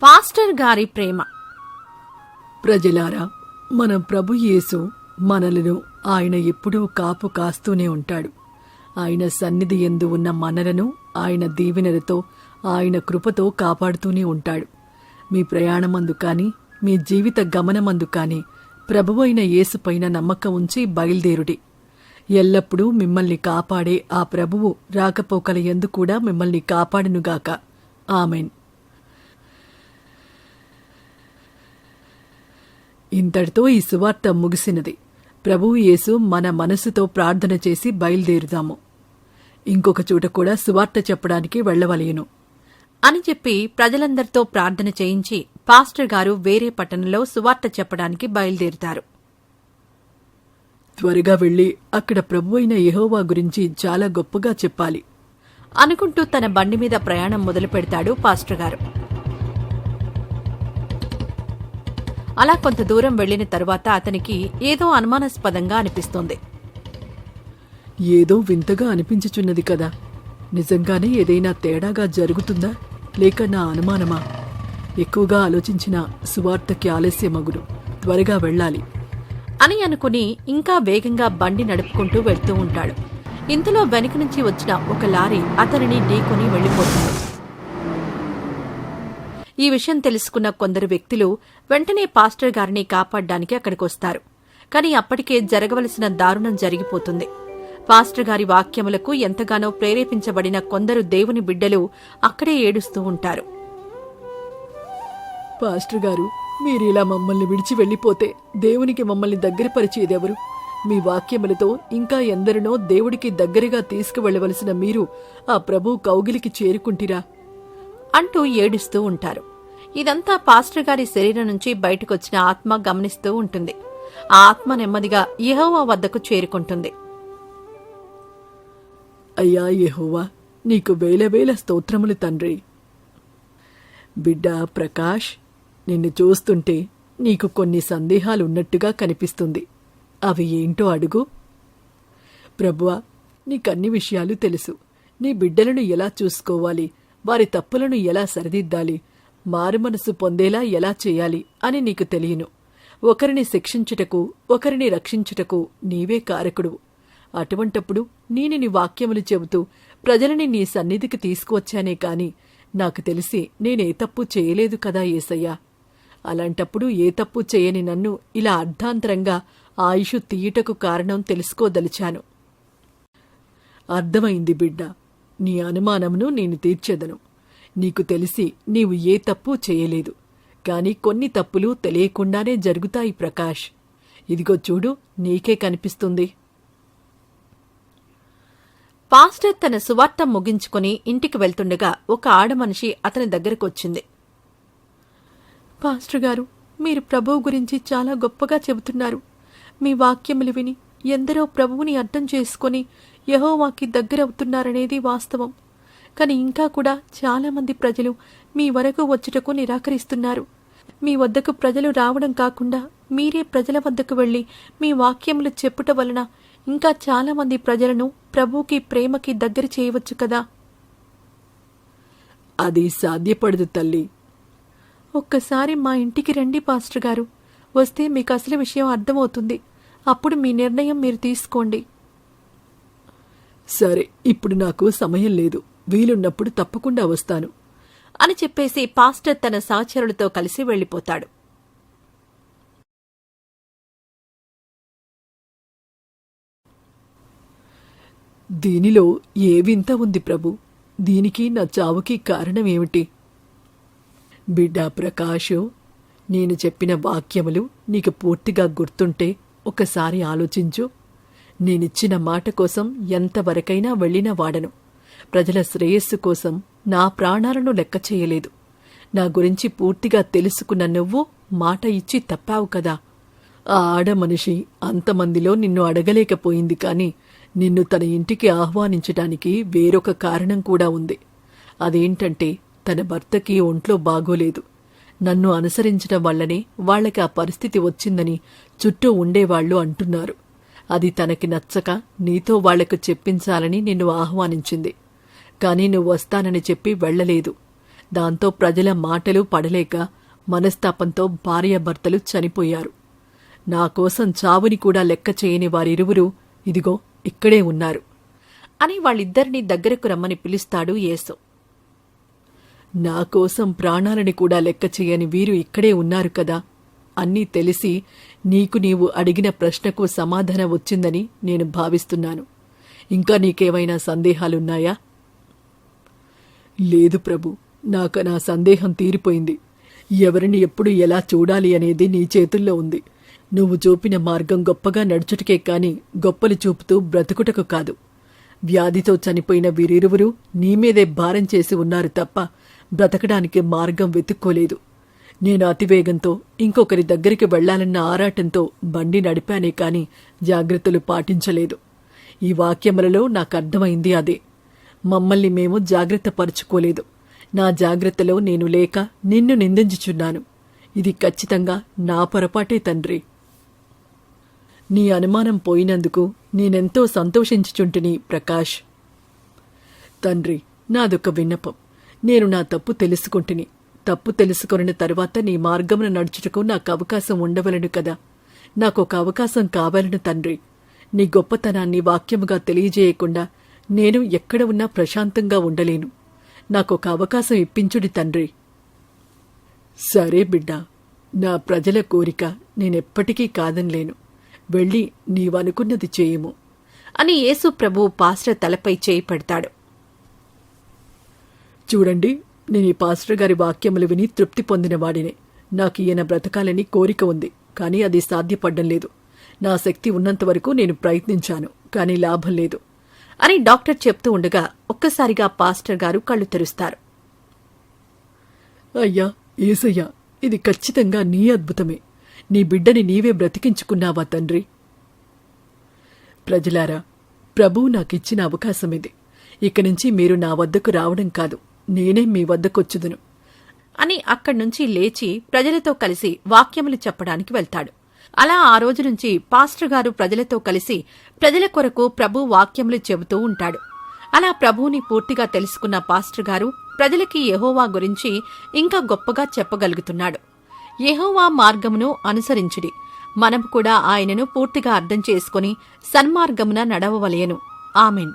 Pastor గారి ప్రేమ. ప్రజలారా, మన ప్రభు యేసు మనలను ఆయన ఎప్పుడూ కాపు కాస్తూనే ఉంటాడు. ఆయన సన్నిధి యందు ఉన్న మనలను ఆయన దీవెనలతో, ఆయన కృపతో కాపాడుతూనే ఉంటాడు. మీ ప్రయాణమందు కాని, మీ జీవిత గమనమందు కాని ప్రభువైన యేసుపైన నమ్మకం ఉంచి బయలుదేరుడి. ఎల్లప్పుడూ మిమ్మల్ని కాపాడే ఆ ప్రభువు రాకపోకల యందు కూడా మిమ్మల్ని కాపాడునుగాక. ఆమెన్. ఇంతటితో ఈ సువార్త ముగిసినది. ప్రభువు యేసు మన మనసుతో ప్రార్థన చేసి బయలుదేరుదాము. ఇంకొక చోట కూడా సువార్త చెప్పడానికి వెళ్లవలయును అని చెప్పి ప్రజలందరితో ప్రార్థన చేయించి పాస్టర్ గారు వేరే పట్టణంలో సువార్త చెప్పడానికి బయలుదేరుతారు. త్వరగా వెళ్లి అక్కడ ప్రభువైన యెహోవా గురించి చాలా గొప్పగా చెప్పాలి అనుకుంటూ తన బండి మీద ప్రయాణం మొదలు పెడతాడు పాస్టర్ గారు. అలా కొంత దూరం వెళ్లిన తరువాత అతనికి ఏదో అనుమానాస్పదంగా అనిపిస్తోంది. ఏదో వింతగా అనిపించుచున్నది కదా, నిజంగానే ఏదైనా తేడాగా జరుగుతుందా లేక నా అనుమానమా? ఎక్కువగా ఆలోచించిన సువార్తకి ఆలస్యమగును, త్వరగా వెళ్ళాలి అని అనుకుని ఇంకా వేగంగా బండి నడుపుకుంటూ వెళ్తూ ఉంటాడు. ఇంతలో వెనుక నుంచి వచ్చిన ఒక లారీ అతనిని ఢీకొని వెళ్లిపోతుంది. ఈ విషయం తెలుసుకున్న కొందరు వ్యక్తులు వెంటనే పాస్టర్ గారిని కాపాడ్డానికి అక్కడికొస్తారు. కాని అప్పటికే జరగవలసిన దారుణం జరిగిపోతుంది. పాస్టర్ గారి వాక్యములకు ఎంతగానో ప్రేరేపించబడిన కొందరు దేవుని బిడ్డలు అక్కడే ఏడుస్తూ ఉంటారు. పాస్టర్ గారు, మీరిలా మమ్మల్ని విడిచి వెళ్లిపోతే దేవునికి మమ్మల్ని దగ్గరపరిచేదెవరు? మీ వాక్యములతో ఇంకా ఎందరినో దేవుడికి దగ్గరగా తీసుకువెళ్లవలసిన మీరు ఆ ప్రభు కౌగిలికి చేరుకుంటిరా అంటూ ఏడుస్తూ ఉంటారు. ఇదంతా పాస్టర్ గారి శరీరం నుంచి బయటకొచ్చిన ఆత్మ గమనిస్తూ ఉంటుంది. ఆ ఆత్మ నెమ్మదిగా యెహోవా వద్దకు చేరుకుంటుంది. అయ్యా యెహోవా, నీకు వేల వేల స్తోత్రములు తండ్రి. బిడ్డా ప్రకాష్, నిన్ను చూస్తుంటే నీకు కొన్ని సందేహాలున్నట్టుగా కనిపిస్తుంది. అవి ఏంటో అడుగు. ప్రభువా, నీకన్ని విషయాలు తెలుసు. నీ బిడ్డలను ఎలా చూసుకోవాలి, వారి తప్పులను ఎలా సరిదిద్దాలి, మారుమనసు పొందేలా ఎలా చేయాలి అని నీకు తెలియను. ఒకరిని శిక్షించుటకు, ఒకరిని రక్షించుటకు నీవే కారకుడువు. అటువంటప్పుడు నేను నీ వాక్యములు చెబుతూ ప్రజలని నీ సన్నిధికి తీసుకువచ్చానే కాని నాకు తెలిసి నేనే తప్పు చేయలేదు కదా యేసయ్యా. అలాంటప్పుడు ఏ తప్పు చేయని నన్ను ఇలా అర్ధాంతరంగా ఆయుషు తీయుటకు కారణం తెలుసుకోదలిచాను. అర్థమైంది బిడ్డా, నీ అనుమానమును నేను తీర్చెదను. నీకు తెలిసి నీవు ఏ తప్పు చేయలేదు, కాని కొన్ని తప్పులు తెలియకుండానే జరుగుతాయి ప్రకాష్. ఇదిగో చూడు, నీకే కనిపిస్తుంది. పాస్టర్ తన సువార్త ముగించుకుని ఇంటికి వెళ్తుండగా ఒక ఆడమనిషి అతని దగ్గరకొచ్చింది. పాస్టర్ గారు, మీరు ప్రభువు గురించి చాలా గొప్పగా చెబుతున్నారు. మీ వాక్యములు విని ఎందరో ప్రభువుని అర్థం చేసుకుని యెహోవాకి దగ్గరవుతున్నారనేది వాస్తవం. కాని ఇంకా కూడా చాలామంది ప్రజలు మీ వరకు వచ్చుటకు నిరాకరిస్తున్నారు. మీ వద్దకు ప్రజలు రావడం కాకుండా మీరే ప్రజల వద్దకు వెళ్లి మీ వాక్యములు చెప్పుట వలన ఇంకా చాలామంది ప్రజలను ప్రభువుకి ప్రేమకి దగ్గర చేయవచ్చు కదా. అది సాధ్యపడదు తల్లి. ఒక్కసారి మా ఇంటికి రండి పాస్టర్ గారు. వస్తే మీకు అసలు విషయం అర్థమవుతుంది. అప్పుడు మీ నిర్ణయం మీరు తీసుకోండి. సరే, ఇప్పుడు నాకు సమయం లేదు. వీలున్నప్పుడు తప్పకుండా వస్తాను అని చెప్పేసి పాస్టర్ తన సహచరులతో కలిసి వెళ్లిపోతాడు. దీనిలో ఏ వింత ఉంది ప్రభు? దీనికి నా చావుకి కారణమేమిటి? బిడ్డా ప్రకాషు, నేను చెప్పిన వాక్యములు నీకు పూర్తిగా గుర్తుంటే ఒకసారి ఆలోచించు. నేనిచ్చిన మాట కోసం ఎంతవరకైనా వెళ్లిన వాడను. ప్రజల శ్రేయస్సు కోసం నా ప్రాణాలను లెక్క చేయలేదు. నా గురించి పూర్తిగా తెలుసుకున్న నువ్వు మాట ఇచ్చి తప్పావు కదా. ఆ ఆడమనిషి అంతమందిలో నిన్ను అడగలేకపోయింది, కాని నిన్ను తన ఇంటికి ఆహ్వానించటానికి వేరొక కారణం కూడా ఉంది. అదేంటంటే తన భర్తకి ఒంట్లో బాగోలేదు. నన్ను అనుసరించడం వల్లనే వాళ్లకి ఆ పరిస్థితి వచ్చిందని చుట్టూ ఉండేవాళ్లు అంటున్నారు. అది తనకి నచ్చక నీతో వాళ్లకు చెప్పించాలని నిన్ను ఆహ్వానించింది. కాని నువ్వు వస్తానని చెప్పి వెళ్లలేదు. దాంతో ప్రజల మాటలు పడలేక మనస్తాపంతో భార్యాభర్తలు చనిపోయారు. నా కోసం చావుని కూడా లెక్క చేయని వారిరువురు ఇదిగో ఇక్కడే ఉన్నారు అని వాళ్ళిద్దరినీ దగ్గరకు రమ్మని పిలుస్తాడు యేసు. నా కోసం ప్రాణాలని కూడా లెక్క చేయని వీరు ఇక్కడే ఉన్నారు కదా. అన్నీ తెలిసి నీకు నీవు అడిగిన ప్రశ్నకు సమాధానం వచ్చిందని నేను భావిస్తున్నాను. ఇంకా నీకేమైనా సందేహాలున్నాయా? లేదు ప్రభు, నాకు నా సందేహం తీరిపోయింది. ఎవరిని ఎప్పుడు ఎలా చూడాలి అనేది నీ చేతుల్లో ఉంది. నువ్వు చూపిన మార్గం గొప్పగా నడుచుటకే కాని గొప్పలు చూపుతూ బ్రతుకుటకు కాదు. వ్యాధితో చనిపోయిన వీరిరువురు నీమీదే భారం చేసి ఉన్నారు తప్ప బ్రతకడానికి మార్గం వెతుక్కోలేదు. నేను అతివేగంతో ఇంకొకరి దగ్గరికి వెళ్లాలన్న ఆరాటంతో బండి నడిపానే కాని జాగ్రత్తలు పాటించలేదు. ఈ వాక్యములలో నాకర్థమైంది అదే. మమ్మల్ని మేము జాగ్రత్త పరుచుకోలేదు. నా జాగ్రత్తలో నేను లేక నిన్ను నిందించుచున్నాను. ఇది ఖచ్చితంగా నా పొరపాటే తండ్రి. నీ అనుమానం పోయినందుకు నేనెంతో సంతోషించుచుంటిని ప్రకాష్. తండ్రి, నాదొక విన్నపం. నేను నా తప్పు తెలుసుకుంటుని. తప్పు తెలుసుకొనిన తరువాత నీ మార్గమున నడుచుటకు నాకు అవకాశం ఉండవలను కదా. నాకొక అవకాశం కావాలను తండ్రి. నీ గొప్పతనాన్ని వాక్యముగా తెలియజేయకుండా నేను ఎక్కడ ఉన్నా ప్రశాంతంగా ఉండలేను. నాకొక అవకాశం ఇప్పించుడి తండ్రి. సరే బిడ్డా, నా ప్రజల కోరిక నేనెప్పటికీ కాదనలేను. వెళ్ళి నీవనుకున్నది చేయుము అని యేసు ప్రభు పాస్టర్ తలపై చేయి పెడతాడు. చూడండి, నేను ఈ పాస్టర్ గారి వాక్యములు విని తృప్తి పొందినవాడినే. నాకు ఈయన బ్రతకాలని కోరిక ఉంది, కానీ అది సాధ్యపడ్డం లేదు. నా శక్తి ఉన్నంతవరకు నేను ప్రయత్నించాను, కానీ లాభం లేదు అని డాక్టర్ చెప్తూ ఉండగా ఒక్కసారిగా పాస్టర్ గారు కళ్ళు తెరుస్తారు. అయ్యా ఏసయ్యా, ఇది ఖచ్చితంగా నీ అద్భుతమే. నీ బిడ్డని నీవే బ్రతికించుకున్నావా తండ్రి? ప్రజలారా, ప్రభువు నాకిచ్చిన అవకాశమిది. ఇక నుంచి మీరు నా వద్దకు రావడం కాదు, నేనే మీ వద్దకొచ్చుదును అని అక్కడ్నుంచి లేచి ప్రజలతో కలిసి వాక్యములు చెప్పడానికి వెళ్తాడు. అలా ఆ రోజు నుంచి పాస్టర్ గారు ప్రజలతో కలిసి ప్రజల కొరకు ప్రభు వాక్యములు చెబుతూ ఉంటాడు. అలా ప్రభువుని పూర్తిగా తెలుసుకున్న పాస్టర్ గారు ప్రజలకి యెహోవా గురించి ఇంకా గొప్పగా చెప్పగలుగుతున్నాడు. యెహోవా మార్గమును అనుసరించుడి. మనం కూడా ఆయనను పూర్తిగా అర్థం చేసుకుని సన్మార్గమున నడవవలెను. ఆమెన్.